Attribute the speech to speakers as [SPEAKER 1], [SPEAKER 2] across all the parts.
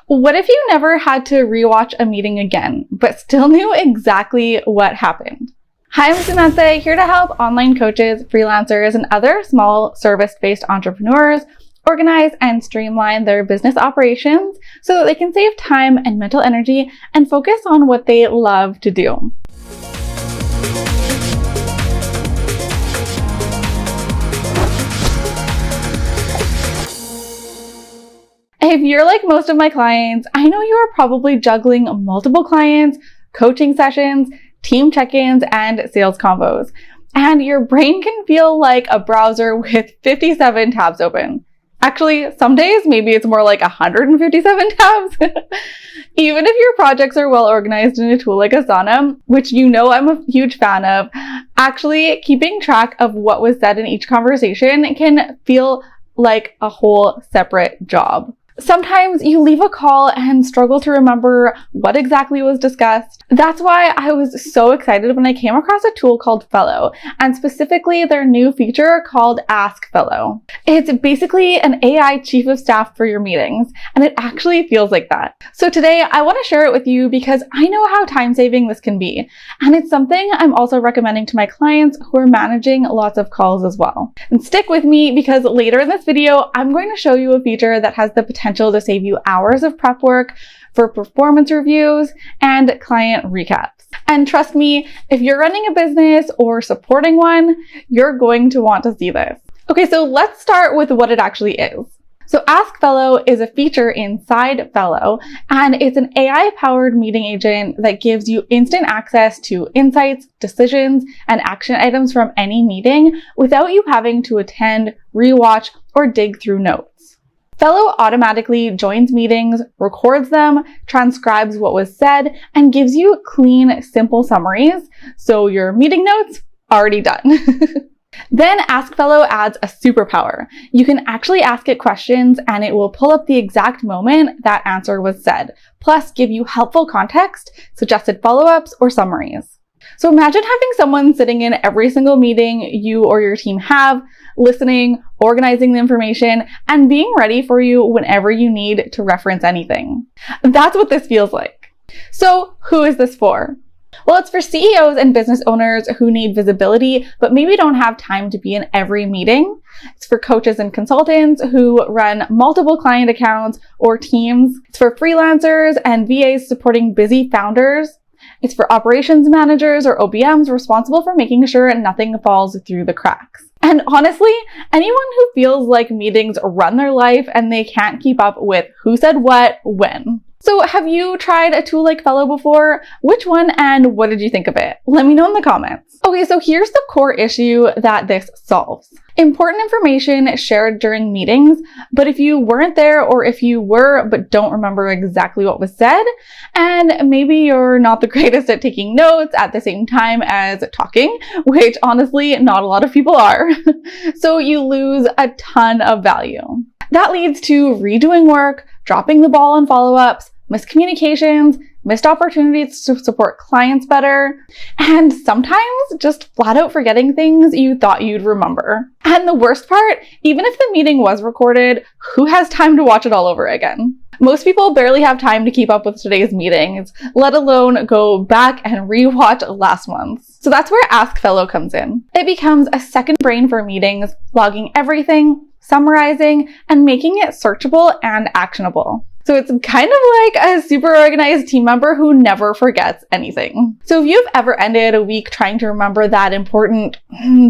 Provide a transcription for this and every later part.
[SPEAKER 1] What if you never had to rewatch a meeting again, but still knew exactly what happened? Hi, I'm Samantha, here to help online coaches, freelancers, and other small service-based entrepreneurs organize and streamline their business operations so that they can save time and mental energy and focus on what they love to do. If you're like most of my clients, I know you are probably juggling multiple clients, coaching sessions, team check-ins, and sales combos. And your brain can feel like a browser with 57 tabs open. Actually, some days, maybe it's more like 157 tabs. Even if your projects are well organized in a tool like ASANA, which you know I'm a huge fan of, actually keeping track of what was said in each conversation can feel like a whole separate job. Sometimes you leave a call and struggle to remember what exactly was discussed. That's why I was so excited when I came across a tool called Fellow, and specifically their new feature called Ask Fellow. It's basically an AI chief of staff for your meetings, and it actually feels like that. So today I want to share it with you because I know how time-saving this can be, and it's something I'm also recommending to my clients who are managing lots of calls as well. And stick with me because later in this video, I'm going to show you a feature that has the potential to save you hours of prep work for performance reviews and client recaps. And trust me, if you're running a business or supporting one, you're going to want to see this. Okay, so let's start with what it actually is. So Ask Fellow is a feature inside Fellow, and it's an AI-powered meeting agent that gives you instant access to insights, decisions, and action items from any meeting without you having to attend, rewatch, or dig through notes. Fellow automatically joins meetings, records them, transcribes what was said, and gives you clean, simple summaries. So your meeting notes, already done. Then Ask Fellow adds a superpower. You can actually ask it questions and it will pull up the exact moment that answer was said, plus give you helpful context, suggested follow-ups, or summaries. So imagine having someone sitting in every single meeting you or your team have, listening, organizing the information, and being ready for you whenever you need to reference anything. That's what this feels like. So who is this for? Well, it's for CEOs and business owners who need visibility, but maybe don't have time to be in every meeting. It's for coaches and consultants who run multiple client accounts or teams. It's for freelancers and VAs supporting busy founders. It's for operations managers or OBMs responsible for making sure nothing falls through the cracks. And honestly, anyone who feels like meetings run their life and they can't keep up with who said what, when. So have you tried a tool like Fellow before? Which one and what did you think of it? Let me know in the comments. Okay, so here's the core issue that this solves. Important information shared during meetings, but if you weren't there or if you were but don't remember exactly what was said, and maybe you're not the greatest at taking notes at the same time as talking, which honestly not a lot of people are, so you lose a ton of value. That leads to redoing work, dropping the ball on follow-ups, miscommunications, missed opportunities to support clients better, and sometimes just flat out forgetting things you thought you'd remember. And the worst part, even if the meeting was recorded, who has time to watch it all over again? Most people barely have time to keep up with today's meetings, let alone go back and rewatch last month's. So that's where Ask Fellow comes in. It becomes a second brain for meetings, logging everything, summarizing, and making it searchable and actionable. So it's kind of like a super organized team member who never forgets anything. So if you've ever ended a week trying to remember that important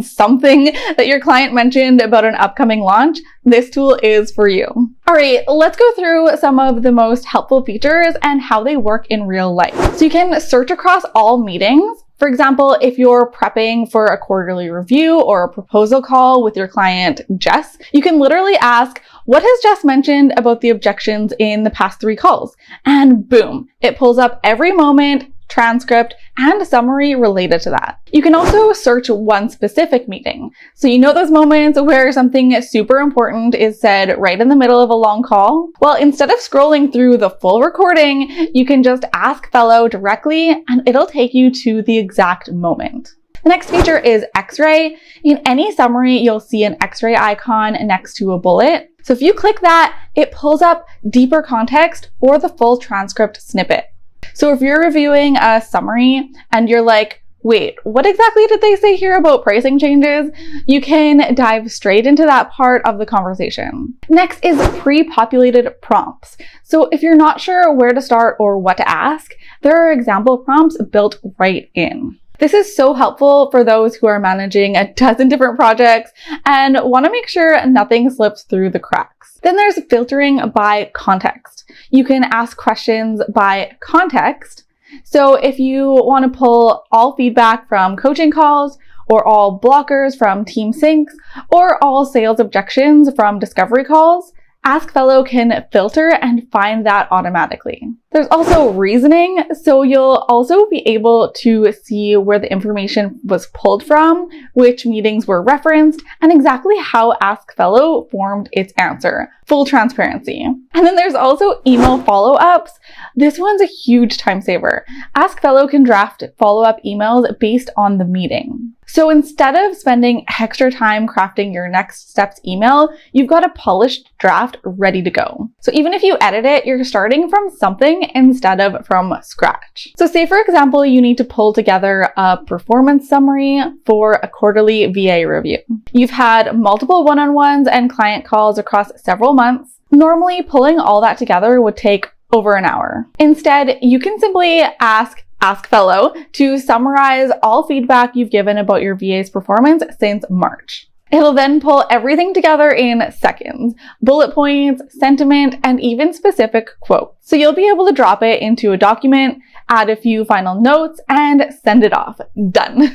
[SPEAKER 1] something that your client mentioned about an upcoming launch, this tool is for you. All right, let's go through some of the most helpful features and how they work in real life. So you can search across all meetings. For example, if you're prepping for a quarterly review or a proposal call with your client, Jess, you can literally ask, what has Jess mentioned about the objections in the past 3 calls? And boom, it pulls up every moment, transcript, and summary related to that. You can also search one specific meeting. So you know those moments where something super important is said right in the middle of a long call? Well, instead of scrolling through the full recording, you can just ask Fellow directly and it'll take you to the exact moment. The next feature is X-ray. In any summary, you'll see an X-ray icon next to a bullet. So if you click that, it pulls up deeper context or the full transcript snippet. So if you're reviewing a summary and you're like, wait, what exactly did they say here about pricing changes? You can dive straight into that part of the conversation. Next is pre-populated prompts. So if you're not sure where to start or what to ask, there are example prompts built right in. This is so helpful for those who are managing a dozen different projects and want to make sure nothing slips through the cracks. Then there's filtering by context. You can ask questions by context. So if you want to pull all feedback from coaching calls, or all blockers from team syncs, or all sales objections from discovery calls, AskFellow can filter and find that automatically. There's also reasoning, so you'll also be able to see where the information was pulled from, which meetings were referenced, and exactly how AskFellow formed its answer. Full transparency. And then there's also email follow-ups. This one's a huge time saver. AskFellow can draft follow-up emails based on the meeting. So instead of spending extra time crafting your next steps email, you've got a polished draft ready to go. So even if you edit it, you're starting from something instead of from scratch. So say for example, you need to pull together a performance summary for a quarterly VA review. You've had multiple one-on-ones and client calls across several months. Normally, pulling all that together would take over an hour. Instead, you can simply ask AskFellow to summarize all feedback you've given about your VA's performance since March. It'll then pull everything together in seconds, bullet points, sentiment, and even specific quotes. So you'll be able to drop it into a document, add a few final notes, and send it off. Done.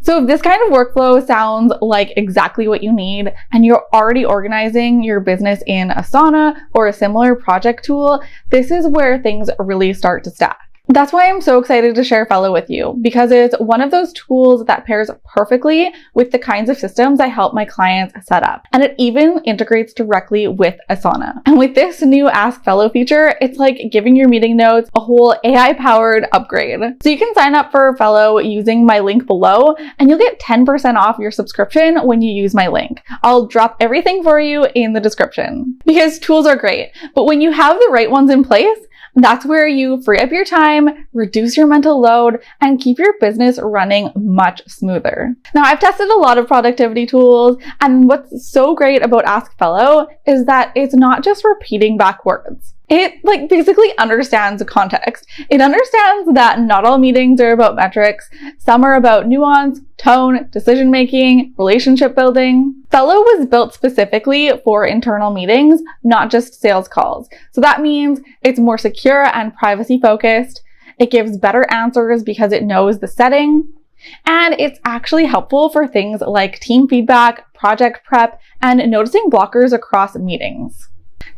[SPEAKER 1] So if this kind of workflow sounds like exactly what you need, and you're already organizing your business in ASANA or a similar project tool, this is where things really start to stack. That's why I'm so excited to share Fellow with you, because it's one of those tools that pairs perfectly with the kinds of systems I help my clients set up. And it even integrates directly with ASANA. And with this new Ask Fellow feature, it's like giving your meeting notes a whole AI-powered upgrade. So you can sign up for Fellow using my link below, and you'll get 10% off your subscription when you use my link. I'll drop everything for you in the description. Because tools are great, but when you have the right ones in place, that's where you free up your time, reduce your mental load, and keep your business running much smoother. Now, I've tested a lot of productivity tools, and what's so great about AskFellow is that it's not just repeating back words. It basically understands the context. It understands that not all meetings are about metrics. Some are about nuance, tone, decision-making, relationship building. Fellow was built specifically for internal meetings, not just sales calls. So that means it's more secure and privacy-focused. It gives better answers because it knows the setting. And it's actually helpful for things like team feedback, project prep, and noticing blockers across meetings.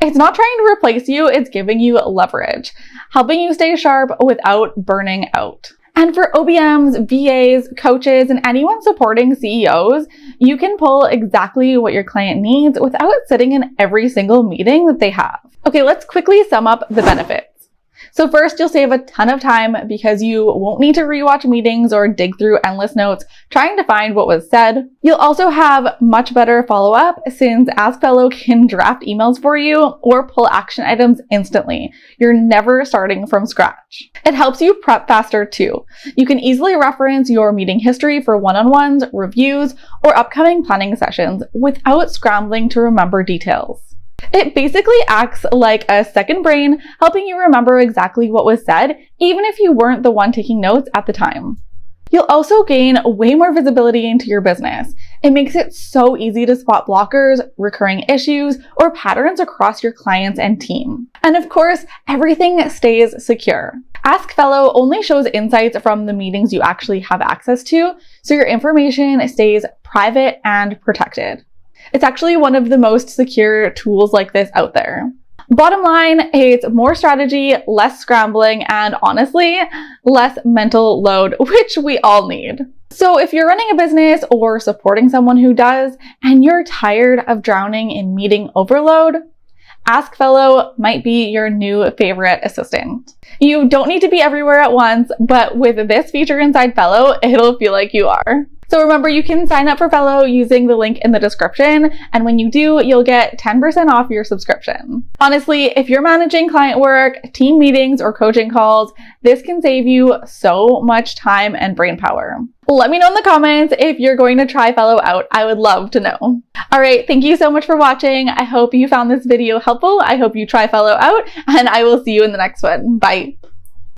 [SPEAKER 1] It's not trying to replace you, it's giving you leverage, helping you stay sharp without burning out. And for OBMs, VAs, coaches, and anyone supporting CEOs, you can pull exactly what your client needs without sitting in every single meeting that they have. Okay, let's quickly sum up the benefits. So first, you'll save a ton of time because you won't need to rewatch meetings or dig through endless notes trying to find what was said. You'll also have much better follow-up since AskFellow can draft emails for you or pull action items instantly. You're never starting from scratch. It helps you prep faster too. You can easily reference your meeting history for one-on-ones, reviews, or upcoming planning sessions without scrambling to remember details. It basically acts like a second brain, helping you remember exactly what was said, even if you weren't the one taking notes at the time. You'll also gain way more visibility into your business. It makes it so easy to spot blockers, recurring issues, or patterns across your clients and team. And of course, everything stays secure. AskFellow only shows insights from the meetings you actually have access to, so your information stays private and protected. It's actually one of the most secure tools like this out there. Bottom line, it's more strategy, less scrambling, and honestly, less mental load, which we all need. So if you're running a business or supporting someone who does, and you're tired of drowning in meeting overload, AskFellow might be your new favorite assistant. You don't need to be everywhere at once, but with this feature inside Fellow, it'll feel like you are. So remember, you can sign up for Fellow using the link in the description, and when you do, you'll get 10% off your subscription. Honestly, if you're managing client work, team meetings, or coaching calls, this can save you so much time and brain power. Let me know in the comments if you're going to try Fellow out. I would love to know. All right, thank you so much for watching. I hope you found this video helpful. I hope you try Fellow out, and I will see you in the next one. Bye.